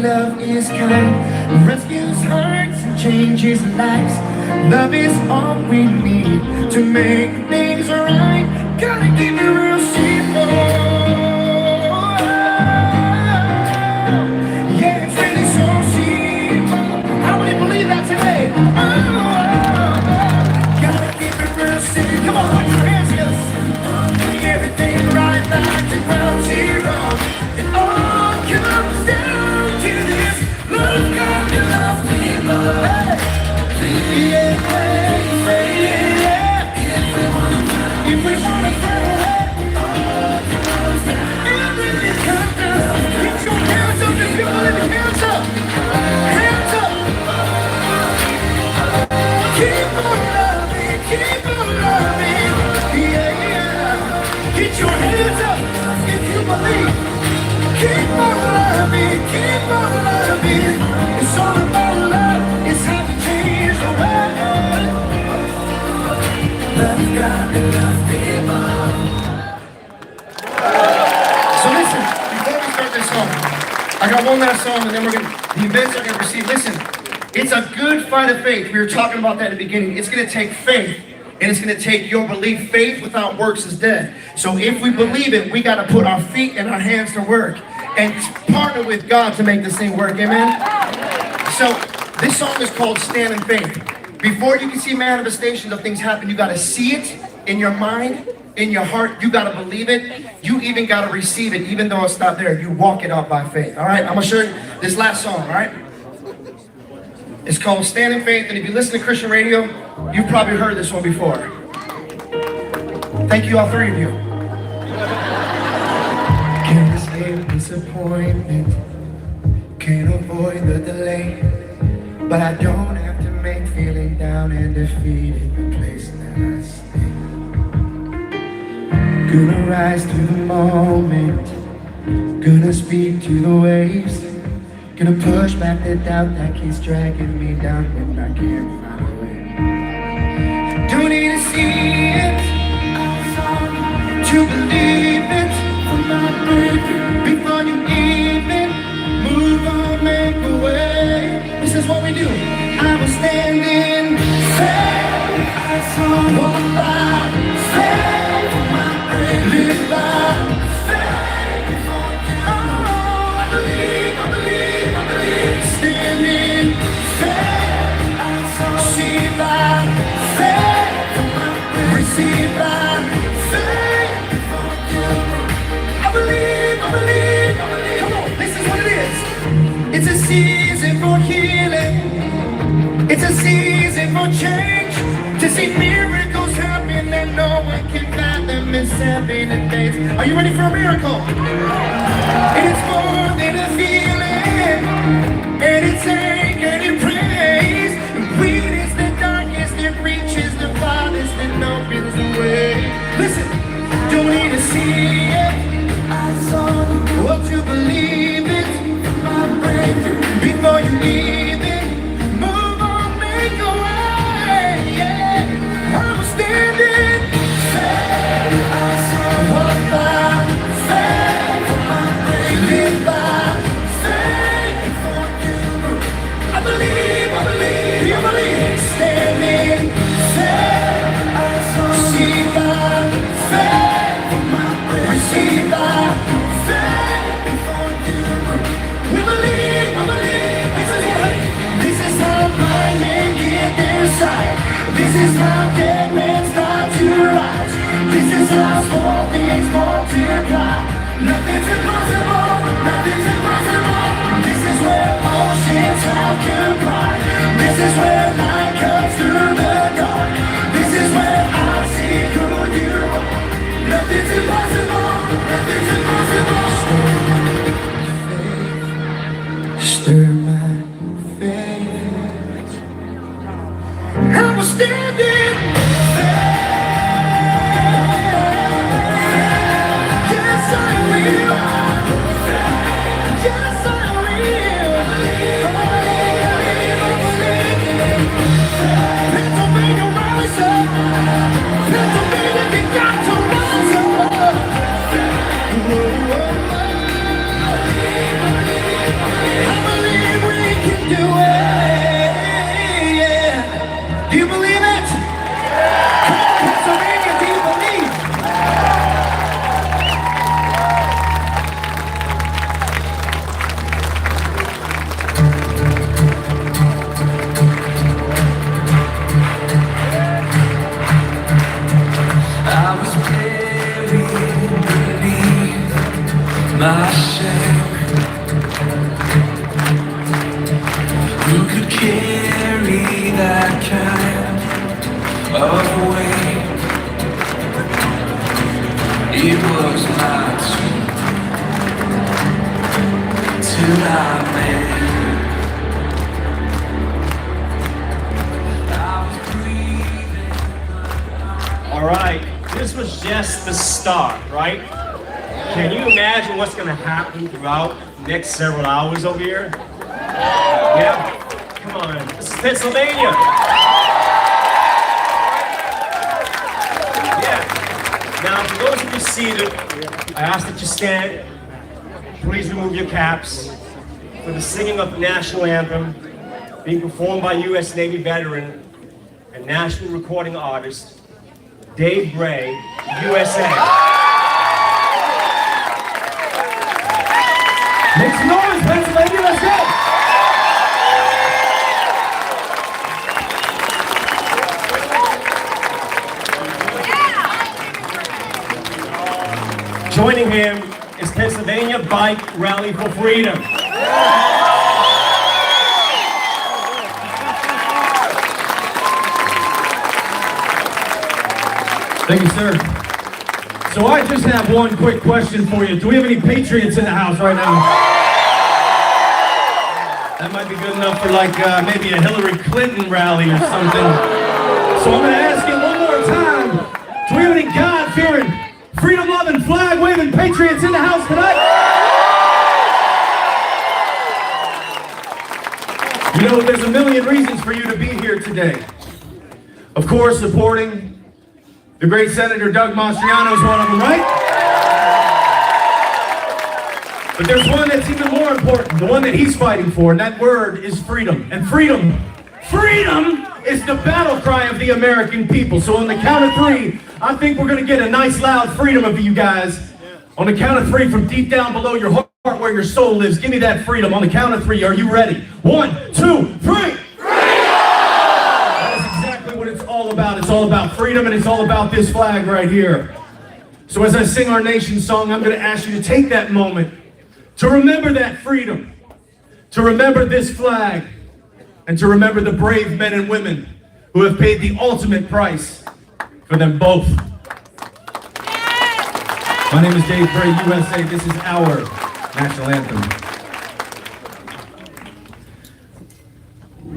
love is kind, rescues hearts and changes lives. Love is all we need to make things right. Gotta keep it real simple. Yeah, it's really so simple. How many believe that today? Gotta keep it real simple. Come on, put your hands together. Everything right back to ground zero. It all comes down to this. Love God and love people. Yeah, yeah, yeah. If we wanna throw away, everything comes down. Get your hands up if you believe it. Hands up. Hands up. Keep on loving, keep on loving. Yeah, yeah. Get your hands up if you believe. Keep on loving, keep on loving. It's all about love. It's how to change the world. Love God and love people. So listen, before we start this song, I got one last song and then the events are gonna receive. Listen, it's a good fight of faith. We were talking about that at the beginning. It's gonna take faith. And it's going to take your belief. Faith without works is dead. So if we believe it, we got to put our feet and our hands to work and partner with God to make this thing work. Amen? So this song is called Stand in Faith. Before you can see manifestations of things happen, you got to see it in your mind, in your heart. You got to believe it. You even got to receive it, even though it's not there. You walk it out by faith. All right? I'm going to show you this last song. All right? It's called Stand in Faith, and if you listen to Christian radio, you've probably heard this one before. Thank you, all three of you. Can't escape disappointment, can't avoid the delay, but I don't have to make feeling down and defeated the place that I stay. Gonna rise to the moment, gonna speak to the waves. Gonna push back the doubt that keeps dragging me down when I can't find a way. Don't need to see it to believe it. For my breakthrough, before you even move on, make a way. This is what we do. I was standing, faith, walk by, faith, for my breakthrough, live by. Standing, faith, see by faith, receive by faith. I believe, I believe, I believe. Come on, this is what it is. It's a season for healing. It's a season for change. To see miracles happen that no one can fathom in 7 days. Are you ready for a miracle? And it's more than a feeling. And it's ache and it praise. And weed is the darkest, it reaches the farthest and opens the way. Listen, don't need to see it, I saw it, or to believe it. My breakthrough, before you leave it, move on, make a way. Yeah, I'm standing, faith, I saw, walk by, faith, my breakthrough, live by. I believe, you believe. Standing, faith, see by faith, receive by faith. We believe, I believe. This is how blind men get their sight. This is how dead men start to rise. This is how small things multiply. Nothing's impossible, nothing's impossible. This is where oceans have combined. This is where light comes through the dark. This is where I see who you are. Nothing's impossible, nothing's impossible. Stir my faith. I was standing. Yes, I will. Yes, I will. Pennsylvania, rise up. Pennsylvania, you got to rise up. I believe. awake. It was my turn till I met. All right, this was just the start, right? Can you imagine what's going to happen throughout the next several hours over here? Yeah? Come on, this is Pennsylvania. Yeah. Now, for those of you seated, I ask that you stand. Please remove your caps for the singing of the national anthem being performed by U.S. Navy veteran and national recording artist, Dave Gray, USA. Make some noise, Pennsylvania, let's go! Joining him is Pennsylvania Bike Rally for Freedom. Thank you, sir. So I just have one quick question for you. Do we have any patriots in the house right now? That might be good enough for like maybe a Hillary Clinton rally or something. So I'm going to ask you one more time. Do we have any God-fearing, freedom-loving, flag-waving patriots in the house tonight? You know, there's a million reasons for you to be here today. Of course, supporting the great Senator Doug Mastriano is one of them, right? But there's one that's even more important, the one that he's fighting for, and that word is freedom. And freedom is the battle cry of the American people. So on the count of three, I think we're gonna get a nice loud freedom of you guys. On the count of three, from deep down below your heart where your soul lives, give me that freedom. On the count of three, are you ready? 1, 2, 3. It's all about freedom, and it's all about this flag right here. So as I sing our nation's song, I'm going to ask you to take that moment to remember that freedom, to remember this flag, and to remember the brave men and women who have paid the ultimate price for them both. My name is Dave Gray, USA. This is our national anthem.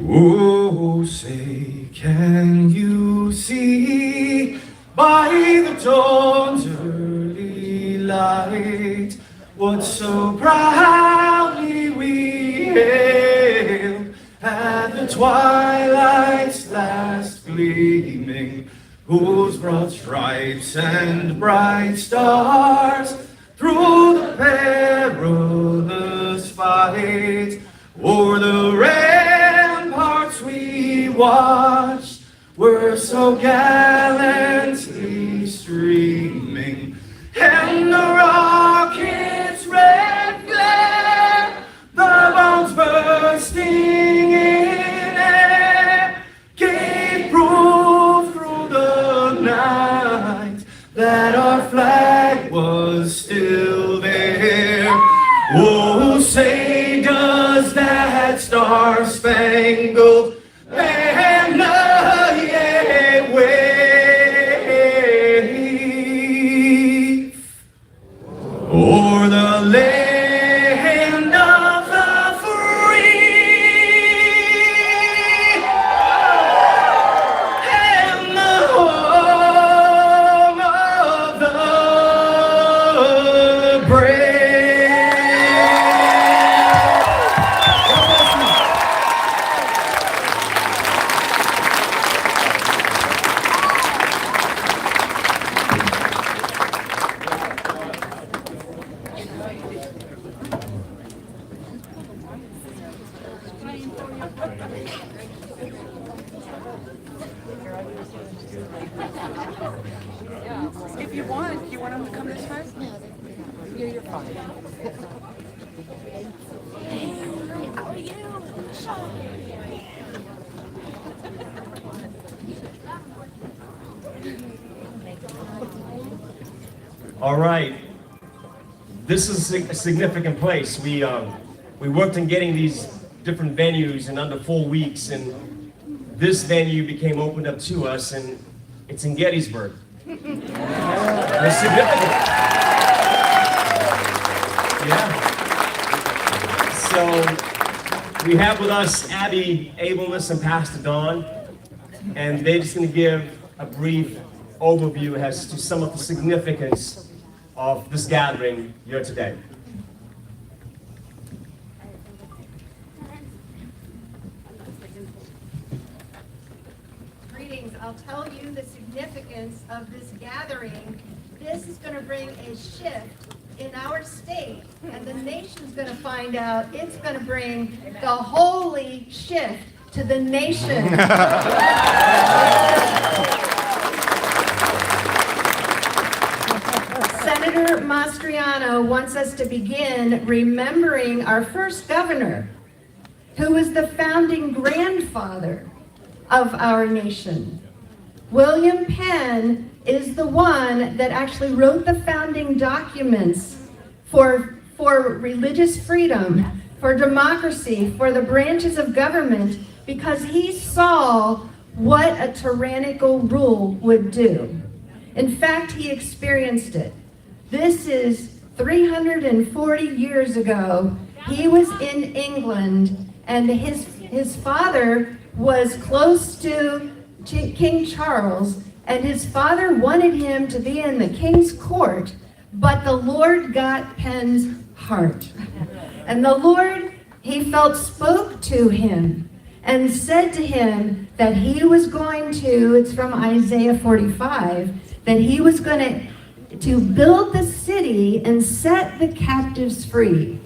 Oh, say, can you see by the dawn's early light what so proudly we hailed at the twilight's last gleaming, whose broad stripes and bright stars through the perilous fight o'er the ramparts we watched were so gallantly streaming, and the rocket's red glare, the bombs bursting in air, gave proof through the night that our flag was still there. Oh, say does that star-spangled banner yet wave o'er the land of the free and the home of the brave? If you want them to come this way? No, you're fine. Hey, how are you? All right. This is a significant place. We worked on getting these different venues in under 4 weeks, and this venue became opened up to us, and it's in Gettysburg. It's significant. Yeah. So we have with us Abby Abelness and Pastor Don, and they're just going to give a brief overview as to some of the significance of this gathering here today. Greetings. I'll tell you the significance of this gathering. This is going to bring a shift in our state, and the nation's going to find out. It's going to bring the holy shift to the nation. Senator Mastriano wants us to begin remembering our first governor, who was the founding grandfather of our nation. William Penn is the one that actually wrote the founding documents for religious freedom, for democracy, for the branches of government, because he saw what a tyrannical rule would do. In fact, he experienced it. This is 340 years ago. He was in England, and his father was close to King Charles, and his father wanted him to be in the king's court, but the Lord got Penn's heart. And the Lord, he felt, spoke to him and said to him that he was going to, it's from Isaiah 45, that he was going to build the city and set the captives free.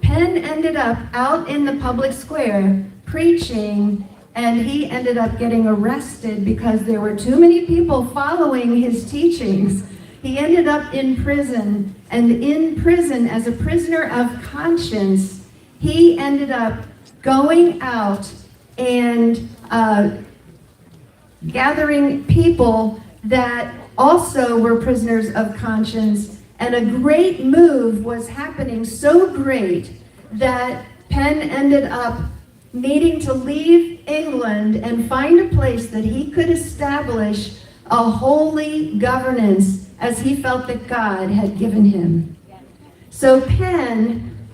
Penn ended up out in the public square preaching, and he ended up getting arrested because there were too many people following his teachings. He ended up in prison, and in prison, as a prisoner of conscience, he ended up going out and gathering people that also were prisoners of conscience, and a great move was happening, so great that Penn ended up needing to leave England and find a place that he could establish a holy governance as he felt that God had given him. So Penn,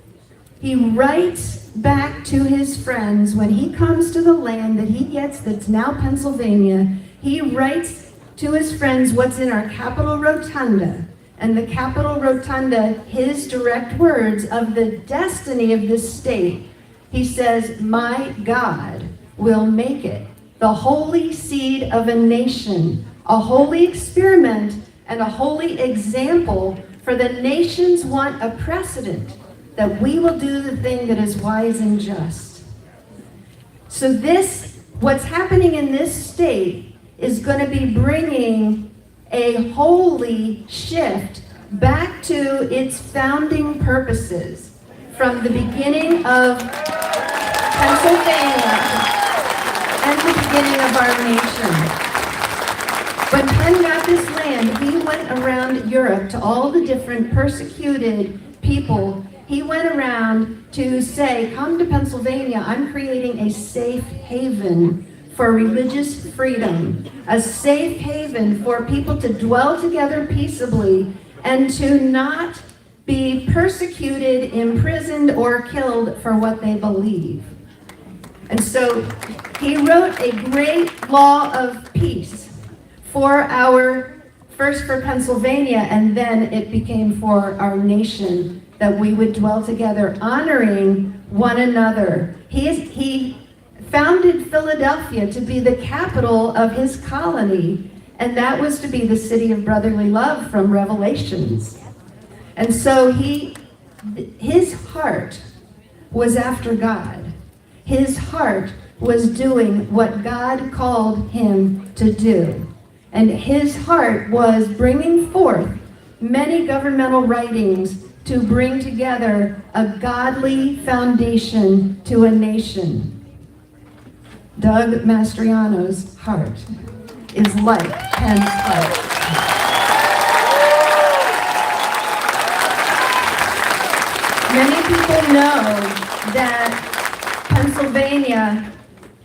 he writes back to his friends when he comes to the land that he gets that's now Pennsylvania. He writes to his friends what's in our Capitol Rotunda. And the Capitol Rotunda, his direct words of the destiny of this state. He says, "My God will make it the holy seed of a nation, a holy experiment, and a holy example, for the nations want a precedent that we will do the thing that is wise and just." So this, what's happening in this state, is going to be bringing a holy shift back to its founding purposes from the beginning of Pennsylvania and the beginning of our nation. When Penn got this land, he went around Europe to all the different persecuted people. He went around to say, "Come to Pennsylvania, I'm creating a safe haven for religious freedom, a safe haven for people to dwell together peaceably and to not be persecuted, imprisoned, or killed for what they believe." And so he wrote a great law of peace for first for Pennsylvania, and then it became for our nation, that we would dwell together, honoring one another. He founded Philadelphia to be the capital of his colony, and that was to be the city of brotherly love from Revelations. And so his heart was after God. His heart was doing what God called him to do. And his heart was bringing forth many governmental writings to bring together a godly foundation to a nation. Doug Mastriano's heart is like Penn's heart. Many people know that Pennsylvania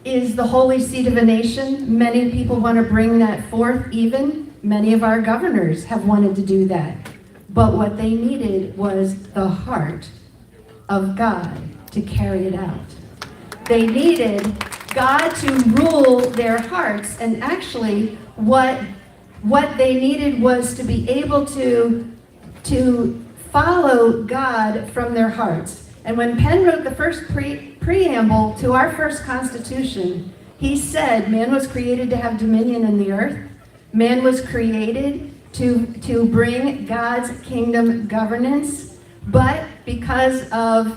is the holy seat of a nation. Many people want to bring that forth. Even many of our governors have wanted to do that. But what they needed was the heart of God to carry it out. They needed God to rule their hearts, and actually what they needed was to be able to follow God from their hearts. And when Penn wrote the first preamble to our first Constitution, he said man was created to have dominion in the earth. Man was created to bring God's kingdom governance. But because of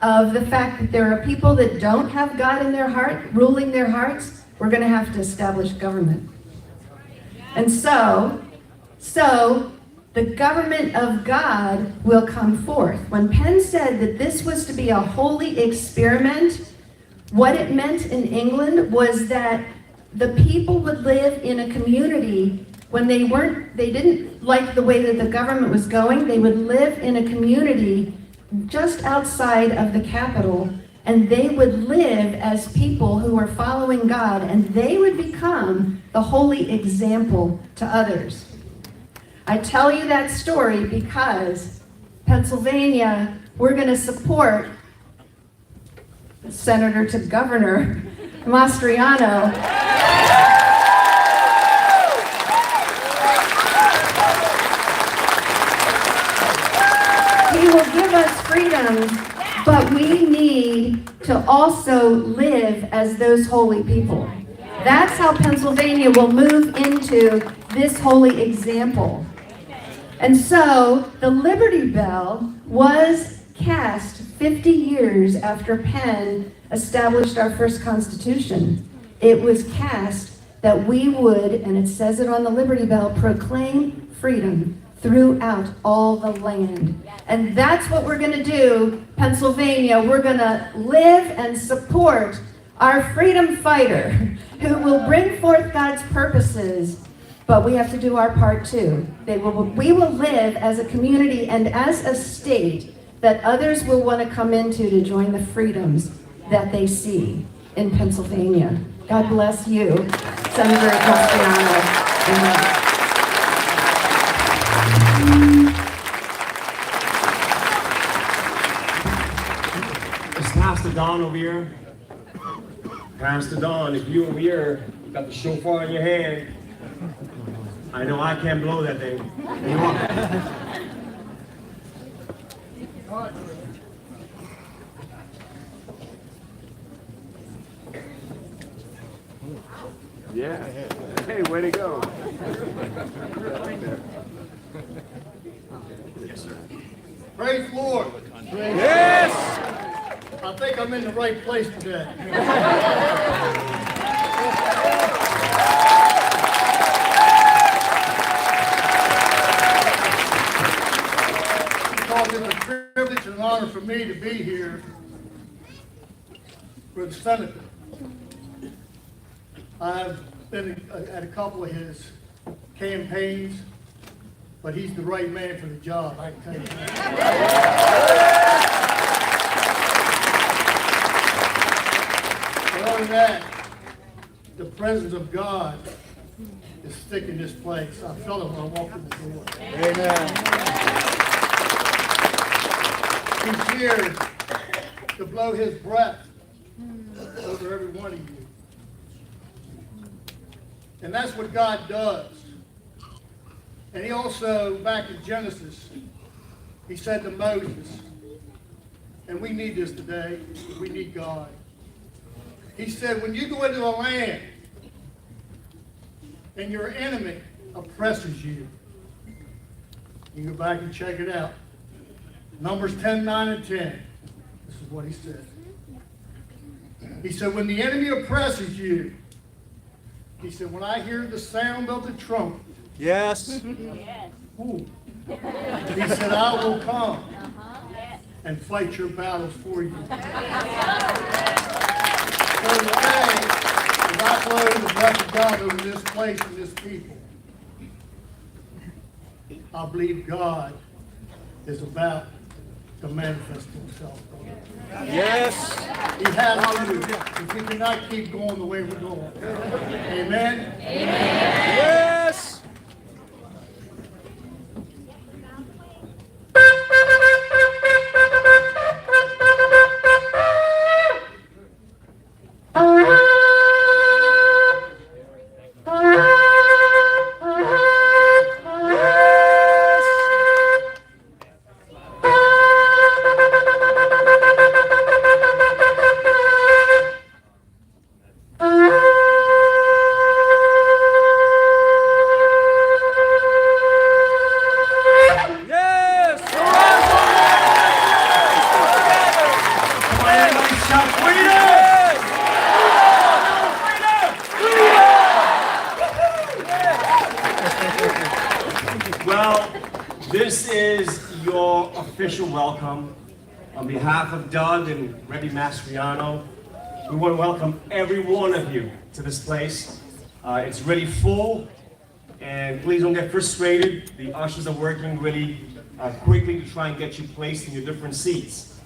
the fact that there are people that don't have God in their heart, ruling their hearts, we're going to have to establish government. And so the government of God will come forth. When Penn said that this was to be a holy experiment, what it meant in England was that the people would live in a community when they didn't like the way that the government was going. They would live in a community just outside of the capital, and they would live as people who were following God, and they would become the holy example to others. I tell you that story because Pennsylvania, we're going to support Senator to Governor Mastriano. He will give us freedom, but we need to also live as those holy people. That's how Pennsylvania will move into this holy example. And so the Liberty Bell was cast 50 years after Penn established our first Constitution. It was cast that we would, and it says it on the Liberty Bell, proclaim freedom throughout all the land. And that's what we're going to do, Pennsylvania. We're going to live and support our freedom fighter who will bring forth God's purposes, but we have to do our part too. We will live as a community and as a state that others will want to come into to join the freedoms that they see in Pennsylvania. God bless you, Senator Mastriano. Amen. Is Pastor Don over here? Pastor Don, if you over here, you got the shofar in your hand. I know I can't blow that thing. You want? Yeah. Hey, way to go. Yes, sir. Praise the Lord. Yes! I think I'm in the right place today. Because it's a privilege and an honor for me to be here for the Senator. I've been at a couple of his campaigns, but he's the right man for the job, I can tell you that. But other than that, the presence of God is thick in this place. I felt it when I walked in the door. Amen. He's here to blow his breath over every one of you. And that's what God does. And he also, back in Genesis, he said to Moses, and we need this today, we need God. He said, when you go into a land and your enemy oppresses you, you go back and check it out. Numbers 10, 9, and 10. This is what he said. He said, when the enemy oppresses you, he said, when I hear the sound of the trumpet, Yes. ooh, he said, I will come and fight your battles for you. So today, as I blow the breath of God over this place and this people, I believe God is about to manifest himself, brother. Yes. He has to, if we cannot keep going the way we're going. Amen? Yes. Yes. Come on, everybody shout freedom! Well, this is your official welcome. On behalf of Doug and Rebbe Mastriano, we want to welcome every one of you to this place. It's really full, and please don't get frustrated. The ushers are working really quickly to try and get you placed in your different seats.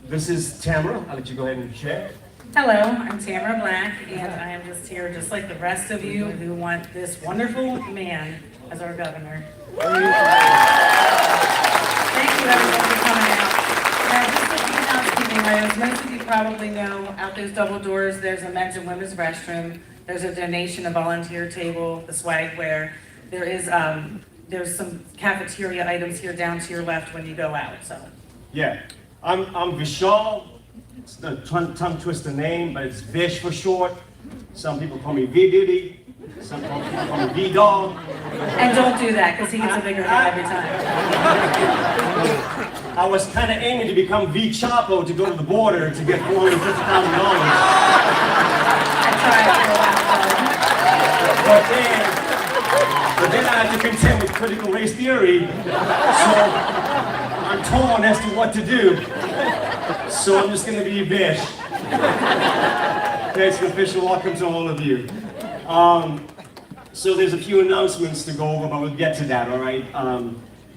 This is Tamara. I'll let you go ahead and share. Hello, I'm Tamara Black, and I am just here, just like the rest of you who want this wonderful man as our governor. Thank you, everyone, for coming out. Just a few housekeeping items. Most of you probably know, out those double doors, there's a men's and women's restroom. There's a donation, a volunteer table, the swagware. There's some cafeteria items here down to your left when you go out. So. Yeah, I'm Vishal. It's the tongue twister name, but it's Vish for short. Some people call me V-Diddy. Some people call me V-Dog. And don't do that, because he gets a bigger head every time. I was kind of aiming to become V-Chapo to go to the border to get $450,000. I tried for a while. But then I had to contend with critical race theory, so I'm torn as to what to do. So I'm just going to be Vish. Okay, it's an official welcome to all of you. So there's a few announcements to go over, but we'll get to that, all right?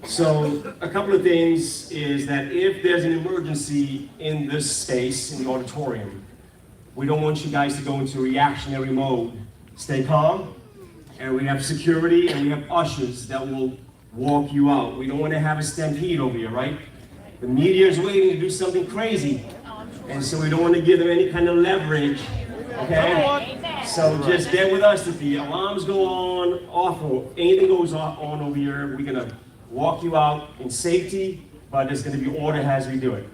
So a couple of things is that if there's an emergency in this space, in the auditorium, we don't want you guys to go into reactionary mode. Stay calm, and we have security, and we have ushers that will walk you out. We don't want to have a stampede over here, right? The media is waiting to do something crazy, and so we don't want to give them any kind of leverage, okay? So just get with us. If the alarms go on, off, or anything goes on over here, we're gonna walk you out in safety, but there's gonna be order as we do it,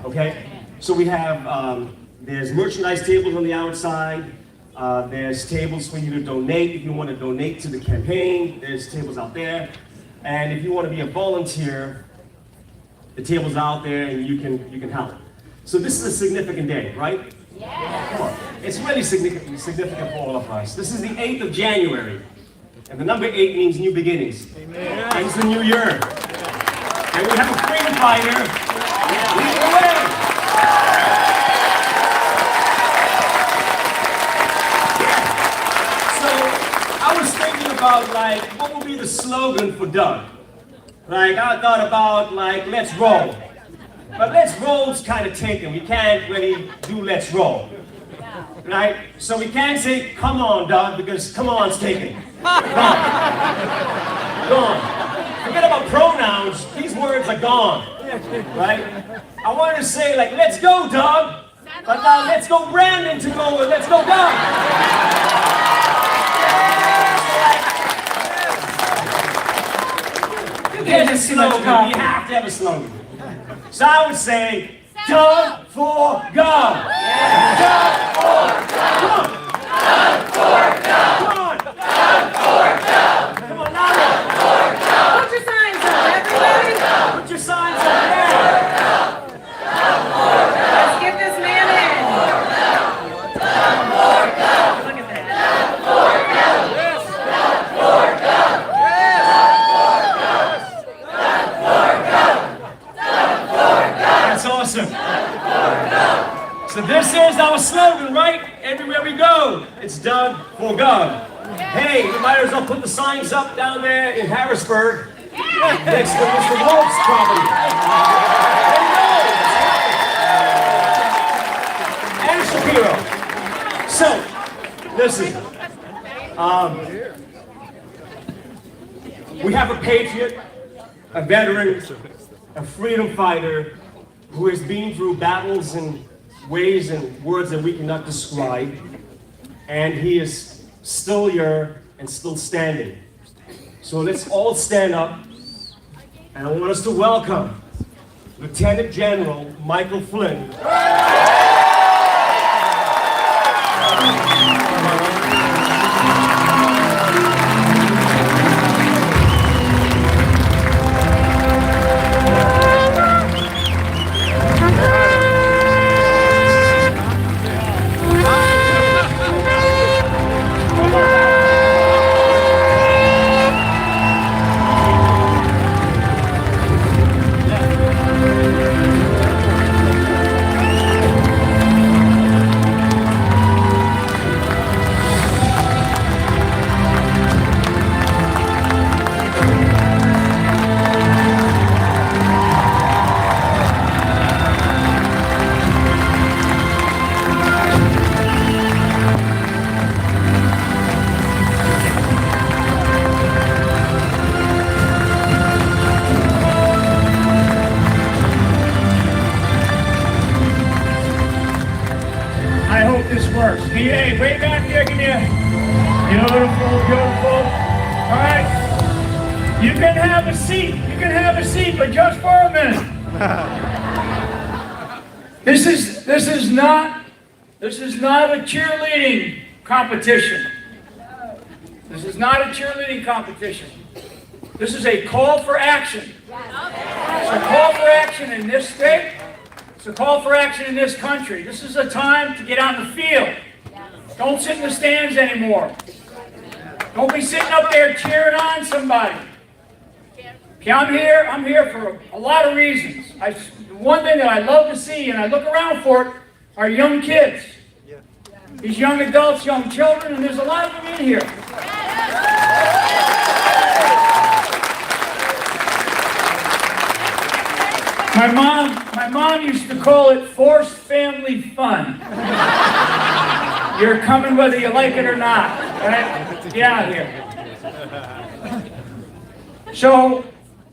okay? So we have, there's merchandise tables on the outside. There's tables for you to donate if you want to donate to the campaign. There's tables out there. And if you want to be a volunteer, the table's out there and you can help. So this is a significant day, right? Yeah. It's really significant for all of us. This is the 8th of January. And the number 8 means new beginnings. Amen. And it's the new year. And we have a freedom fighter. Lead the way. I was thinking about, like, what would be the slogan for Doug? Like, I thought about, like, let's roll. But let's roll's kind of taken. We can't really do let's roll. Right? So we can't say, come on, Doug, because come on's taken. Gone. Gone. Forget about pronouns. These words are gone. Right? I wanted to say, like, let's go, Doug. But now let's go Brandon to go with let's go, Doug. There's a slogan. We have to have a slogan. So I would say, Doug for God. Doug for God. Come on. Doug for God. Come on. Doug for God. Come on, now. Doug for God. Put your signs up, everybody. Put your signs up there. Let's get this man in. Doug for God. Look at that. That's awesome. So this is our slogan, right? Everywhere we go, it's Doug for God. Hey, we might as well put the signs up down there in Harrisburg next to Mr. Wolf's property. So, listen. We have a patriot, a veteran, a freedom fighter who has been through battles in ways and words that we cannot describe. And he is still here and still standing. So let's all stand up. And I want us to welcome Lieutenant General Michael Flynn. I hope this works. Hey, way back there, can you? Beautiful, beautiful. All right. You can have a seat. You can have a seat, but just for a minute. This is not a cheerleading competition. This is not a cheerleading competition. This is a call for action. It's a call for action in this state. It's a call for action in this country. This is a time to get out in the field. Don't sit in the stands anymore. Don't be sitting up there cheering on somebody. Okay, I'm here for a lot of reasons. The one thing that I love to see, and I look around for it, are young kids. These young adults, young children, and there's a lot of them in here. My mom used to call it forced family fun. You're coming whether you like it or not. Right? Get out of here. So,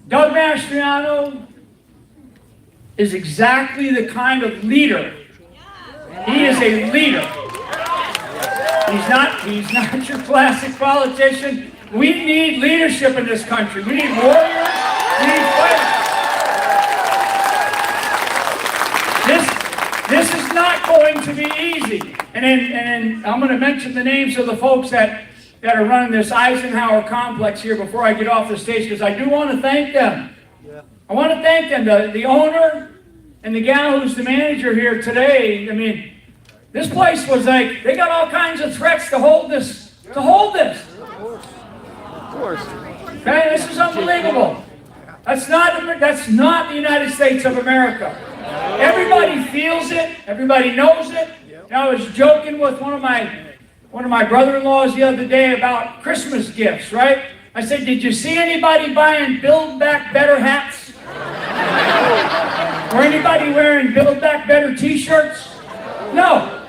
Doug Mastriano is exactly the kind of leader. He is a leader. He's not your classic politician. We need leadership in this country. We need warriors. We need fighters. This is not going to be easy. And I'm going to mention the names of the folks that are running this Eisenhower complex here before I get off the stage, because I do want to thank them. I want to thank them, the owner and the gal who's the manager here today. I mean, this place was like, they got all kinds of threats to hold this. Of course. Okay, this is unbelievable. That's not the United States of America. Everybody feels it. Everybody knows it. And I was joking with one of my brother-in-laws the other day about Christmas gifts, right? I said, did you see anybody buying Build Back Better hats? Or anybody wearing Build Back Better t-shirts? No,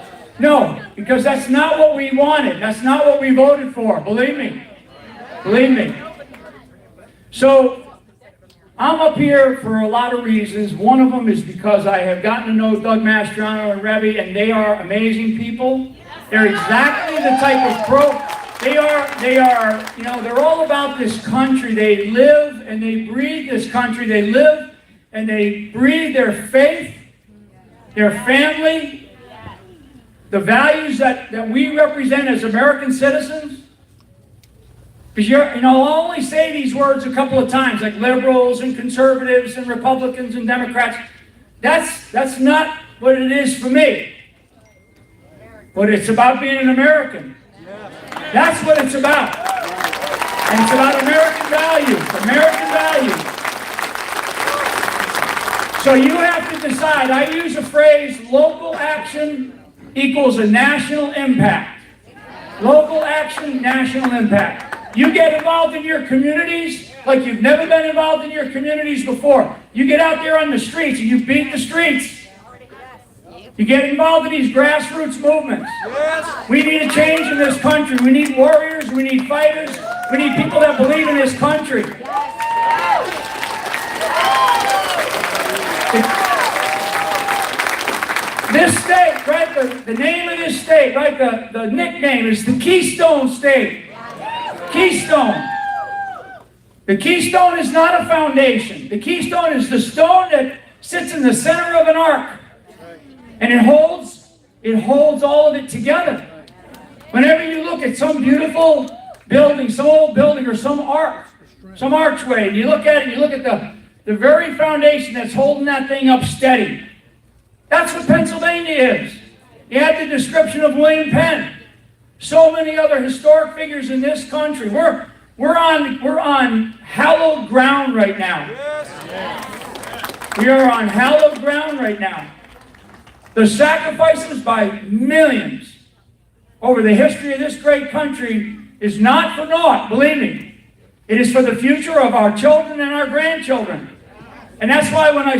because that's not what we wanted. That's not what we voted for. Believe me. So, I'm up here for a lot of reasons. One of them is because I have gotten to know Doug Mastriano and Revy, and they are amazing people. They're exactly the type of they're all about this country. They live and they breathe this country. They live and they breathe their faith, their family, the values that we represent as American citizens. Because I'll only say these words a couple of times, like liberals and conservatives and Republicans and Democrats. That's not what it is for me. But it's about being an American. That's what it's about. And it's about American values. So you have to decide. I use a phrase, local action equals a national impact. Local action, national impact. You get involved in your communities like you've never been involved in your communities before. You get out there on the streets and you beat the streets. You get involved in these grassroots movements. Yes. We need a change in this country. We need warriors. We need fighters. We need people that believe in this country. This state, right, the name of this state, right, the nickname is the Keystone State. Keystone. The keystone is not a foundation. The keystone is the stone that sits in the center of an ark. And it holds all of it together. Whenever you look at some beautiful building, some old building, or some archway, and you look at it, you look at the very foundation that's holding that thing up steady. That's what Pennsylvania is. You have the description of William Penn. So many other historic figures in this country. We're on hallowed ground right now. We are on hallowed ground right now. The sacrifices by millions over the history of this great country is not for naught, believe me. It is for the future of our children and our grandchildren. And that's why when I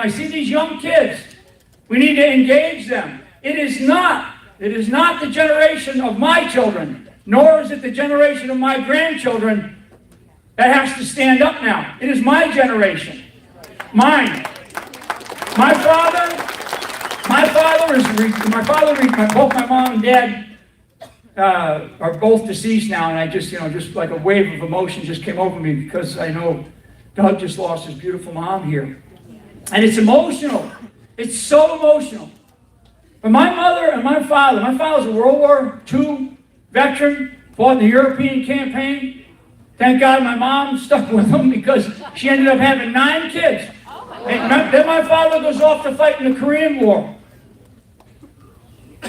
see these young kids, we need to engage them. It is not the generation of my children, nor is it the generation of my grandchildren that has to stand up now. It is my generation. Mine. Both my mom and dad are both deceased now, and I just like a wave of emotion just came over me because I know Doug just lost his beautiful mom here. And it's emotional. It's so emotional. But my mother and my father's a World War II veteran, fought in the European campaign. Thank God my mom stuck with him because she ended up having 9 kids. And then my father goes off to fight in the Korean War.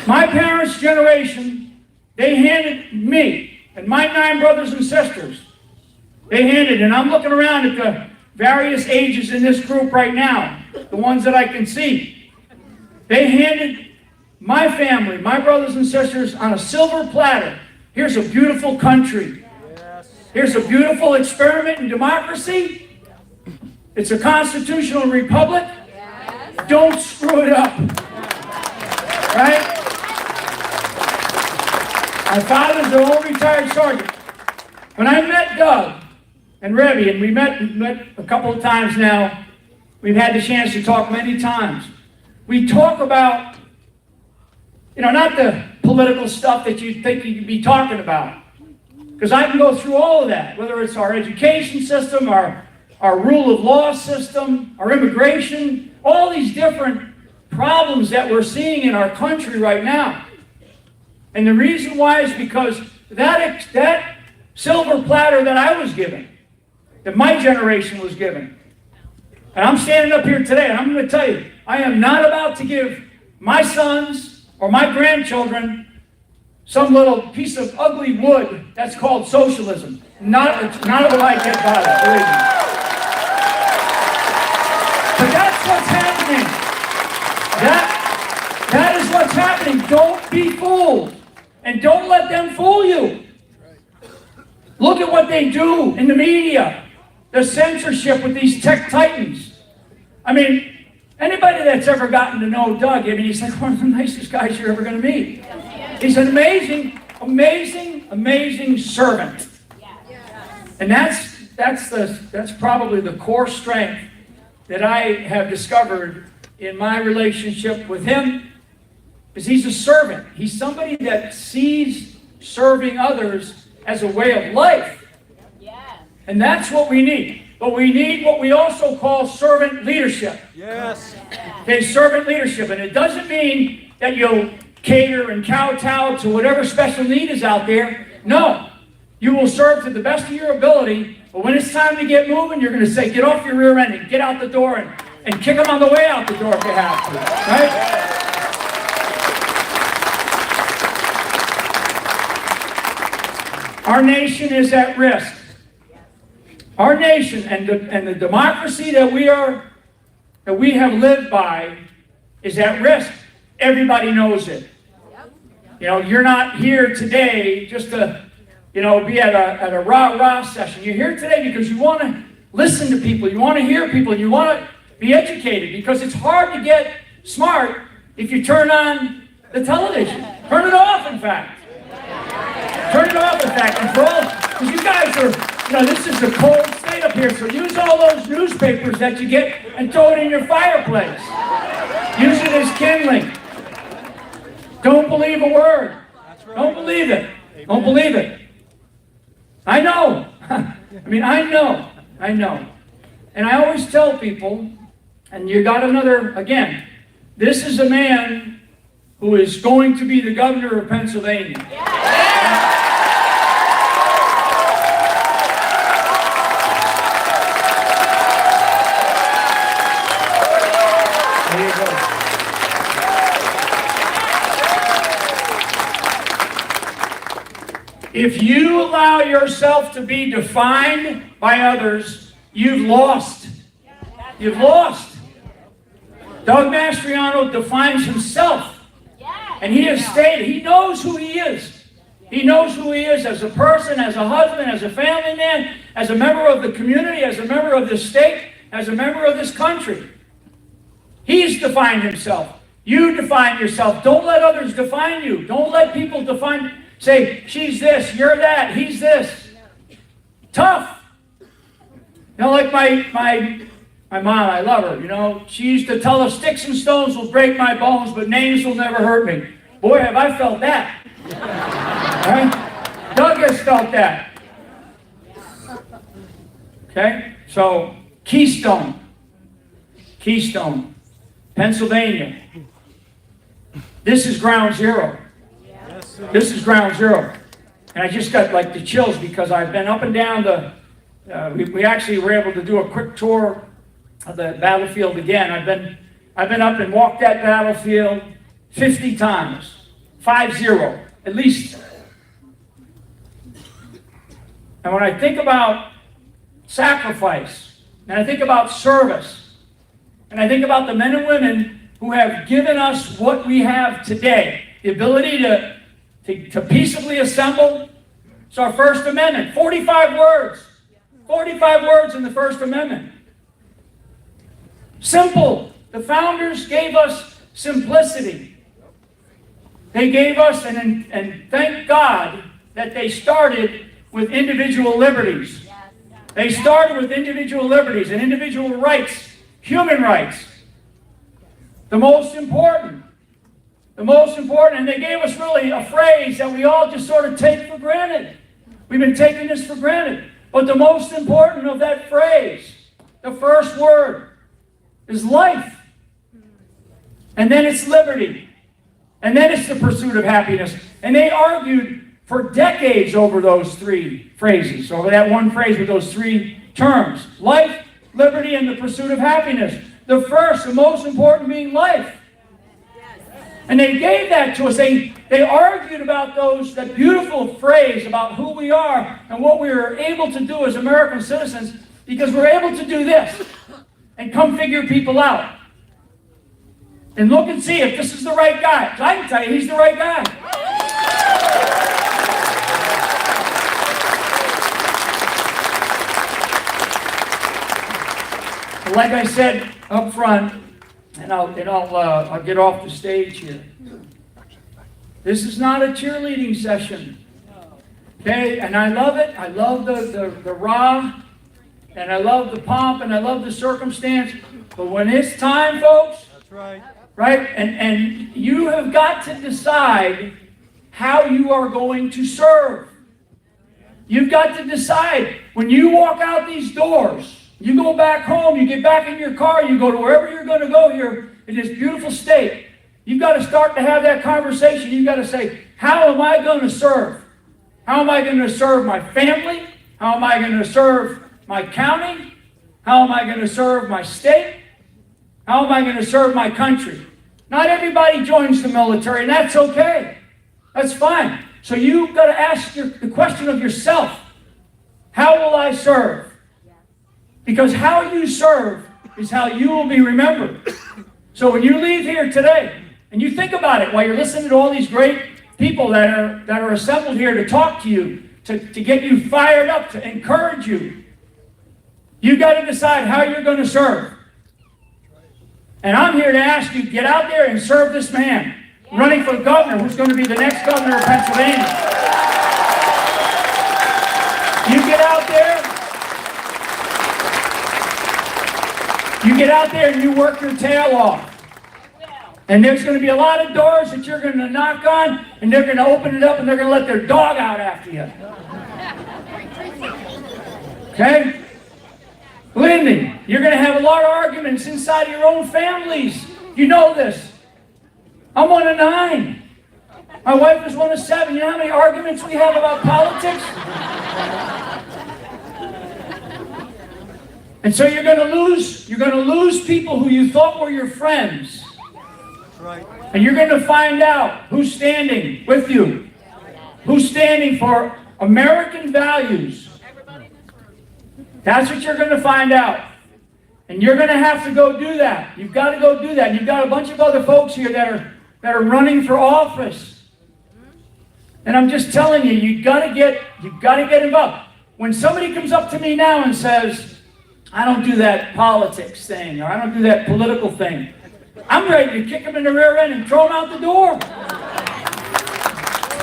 My parents' generation, they handed me and my 9 brothers and sisters, and I'm looking around at the various ages in this group right now, the ones that I can see. They handed my family, my brothers and sisters, on a silver platter. Here's a beautiful country. Here's a beautiful experiment in democracy. It's a constitutional republic. Don't screw it up. Right? My father's an old retired sergeant. When I met Doug and Rebby, and we met a couple of times now, we've had the chance to talk many times. We talk about, not the political stuff that you think you could be talking about. Because I can go through all of that, whether it's our education system, our rule of law system, our immigration, all these different problems that we're seeing in our country right now. And the reason why is because that silver platter that I was given, that my generation was given, and I'm standing up here today and I'm going to tell you, I am not about to give my sons or my grandchildren some little piece of ugly wood that's called socialism. Not what I get by it, believe me. But that's what's happening. That is what's happening. Don't be fooled. And don't let them fool you. Look at what they do in the media. The censorship with these tech titans. I mean, anybody that's ever gotten to know Doug, he's like one of the nicest guys you're ever going to meet. He's an amazing, amazing, amazing servant. And that's probably the core strength that I have discovered in my relationship with him, is he's a servant. He's somebody that sees serving others as a way of life. And that's what we need. But we need what we also call servant leadership. Yes. Okay, servant leadership. And it doesn't mean that you'll cater and kowtow to whatever special need is out there. No. You will serve to the best of your ability, but when it's time to get moving, you're going to say, get off your rear end and get out the door and kick them on the way out the door if you have to. Right? Our nation is at risk. Our nation and the democracy that we have lived by is at risk. Everybody knows it. You're not here today just to, be at a rah-rah session. You're here today because you want to listen to people, you want to hear people, you want to be educated, because it's hard to get smart if you turn on the television. Turn it off, in fact. Turn it off, in fact. And for all, because you guys are, this is a cold state up here, so use all those newspapers that you get and throw it in your fireplace. Use it as kindling. Don't believe a word. Don't believe it. Don't believe it. I know. I know. And I always tell people, and you got another, again, this is a man who is going to be the governor of Pennsylvania. There you go. If you allow yourself to be defined by others, you've lost. You've lost. Doug Mastriano defines himself. And he has stated, he knows who he is. He knows who he is as a person, as a husband, as a family man, as a member of the community, as a member of this state, as a member of this country. He's defined himself. You define yourself. Don't let others define you. Don't let people say, she's this, you're that, he's this. Tough. Like my mom, I love her, she used to tell us sticks and stones will break my bones, but names will never hurt me. Boy, have I felt that. Right? Doug has felt that. Okay? So, Keystone, Pennsylvania. This is ground zero. This is ground zero. And I just got like the chills because I've been up and down we actually were able to do a quick tour of the battlefield again. I've been up and walked that battlefield 50 times. 50, at least. And when I think about sacrifice, and I think about service, and I think about the men and women who have given us what we have today, the ability to peaceably assemble. It's our First Amendment. 45 words. 45 words in the First Amendment. Simple. The founders gave us simplicity. They gave us, and thank God that they started with individual liberties. They started with individual liberties and individual rights, human rights. The most important, and they gave us really a phrase that we all just sort of take for granted. We've been taking this for granted. But the most important of that phrase, the first word, is life. And then it's liberty. And then it's the pursuit of happiness. And they argued for decades over those three phrases, over that one phrase with those three terms. Life, liberty, and the pursuit of happiness. The first, the most important being life. And they gave that to us. They argued about that beautiful phrase about who we are and what we are able to do as American citizens because we're able to do this and come figure people out. And look and see if this is the right guy. 'Cause I can tell you he's the right guy. Like I said up front, and I'll get off the stage here. This is not a cheerleading session. Okay, and I love it. I love the rah, and I love the pomp, and I love the circumstance. But when it's time, folks, that's right. Right? And you have got to decide how you are going to serve. You've got to decide when you walk out these doors. You go back home, you get back in your car, you go to wherever you're going to go here in this beautiful state. You've got to start to have that conversation. You've got to say, how am I going to serve? How am I going to serve my family? How am I going to serve my county? How am I going to serve my state? How am I going to serve my country? Not everybody joins the military, and that's okay. That's fine. So you've got to ask the question of yourself. How will I serve? Because how you serve is how you will be remembered. So when you leave here today, and you think about it while you're listening to all these great people that are assembled here to talk to you, to get you fired up, to encourage you, you've got to decide how you're going to serve. And I'm here to ask you, get out there and serve this man running for governor, who's going to be the next governor of Pennsylvania. You get out there and you work your tail off. And there's going to be a lot of doors that you're going to knock on, and they're going to open it up and they're going to let their dog out after you. Okay? Believe me, you're going to have a lot of arguments inside of your own families. You know this. I'm one of 9. My wife is one of 7. You know how many arguments we have about politics? And so you're going to lose people who you thought were your friends. Right. And you're going to find out who's standing with you. Who's standing for American values. That's what you're going to find out. And you're going to have to go do that. You've got to go do that. And you've got a bunch of other folks here that are running for office. And I'm just telling you, you've got to get involved. When somebody comes up to me now and says, I don't do that politics thing, or I don't do that political thing, I'm ready to kick them in the rear end and throw them out the door.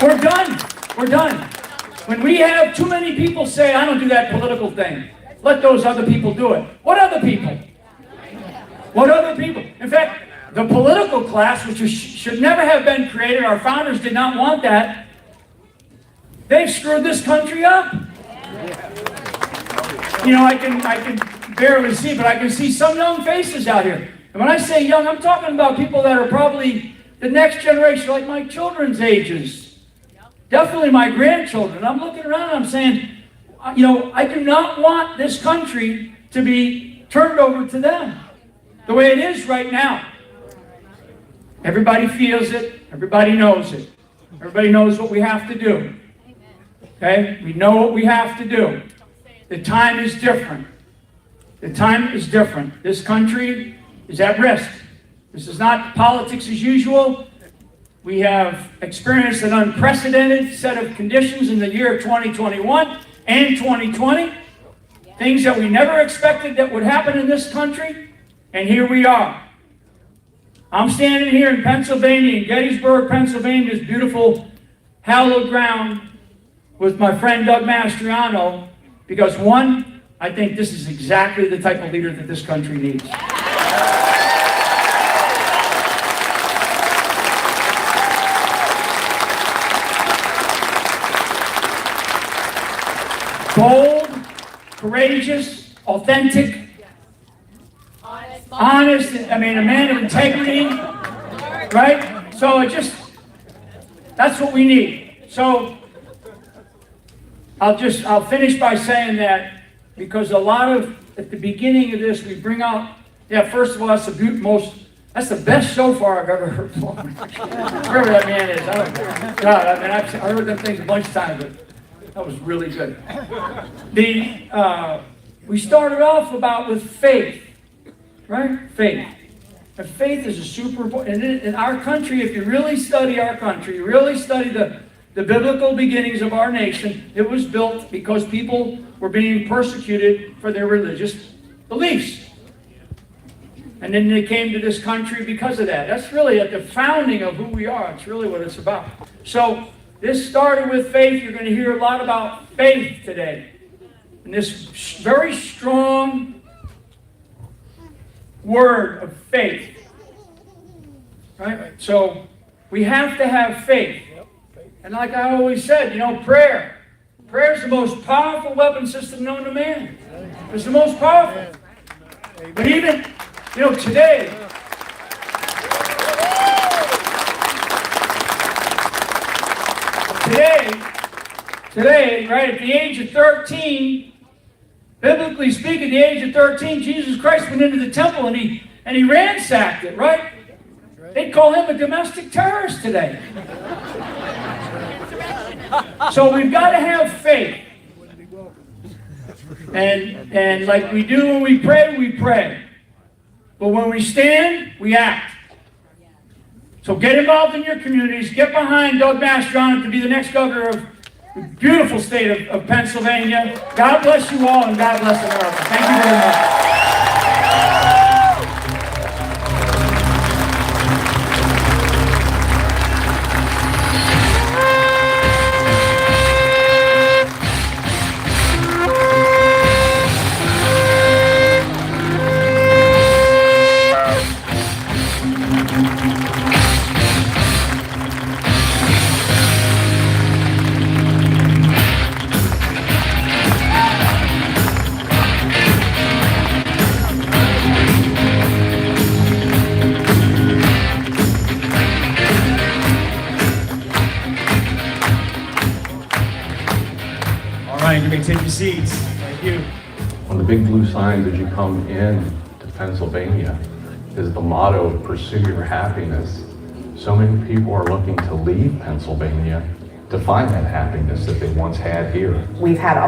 We're done. We're done. When we have too many people say, I don't do that political thing, let those other people do it. What other people? What other people? In fact, the political class, which should never have been created, our founders did not want that, they've screwed this country up. You know, I can barely see, but I can see some young faces out here. And when I say young, I'm talking about people that are probably the next generation, like my children's ages. Definitely my grandchildren. I'm looking around and I'm saying, you know, I do not want this country to be turned over to them the way it is right now. Everybody feels it. Everybody knows it. Everybody knows what we have to do. Okay? We know what we have to do. The time is different. The time is different. This country is at risk. This is not politics as usual. We have experienced an unprecedented set of conditions in the year of 2021 and 2020. Things that we never expected that would happen in this country. And here we are. I'm standing here in Pennsylvania, in Gettysburg, Pennsylvania, this beautiful hallowed ground with my friend Doug Mastriano, because one, I think this is exactly the type of leader that this country needs. Bold, courageous, authentic, honest, I mean, a man of integrity, right? So that's what we need. So I'll finish by saying that, because at the beginning of this, we bring out, first of all, that's the best so far I've ever heard. Whoever that man is, I've heard them things a bunch of times, but that was really good. We started off with faith, right? Faith. And faith is a super important. In our country, if you really study our country, you really study the biblical beginnings of our nation, it was built because people were being persecuted for their religious beliefs. And then they came to this country because of that. That's really at the founding of who we are. It's really what it's about. So this started with faith. You're going to hear a lot about faith today. And this very strong word of faith. Right? So we have to have faith. And like I always said, prayer. Prayer is the most powerful weapon system known to man. It's the most powerful. But even, today, right, at the age of 13, biblically speaking, at the age of 13, Jesus Christ went into the temple and he ransacked it, right? They'd call him a domestic terrorist today. So we've got to have faith. And like we do when we pray. But when we stand, we act. So get involved in your communities. Get behind Doug Mastriano to be the next governor of the beautiful state of Pennsylvania. God bless you all, and God bless America. Thank you very much. Ryan, you may take your seats. Thank you. On the big blue signs as you come in to Pennsylvania is the motto, pursue your happiness. So many people are looking to leave Pennsylvania to find that happiness that they once had here. We've had a lot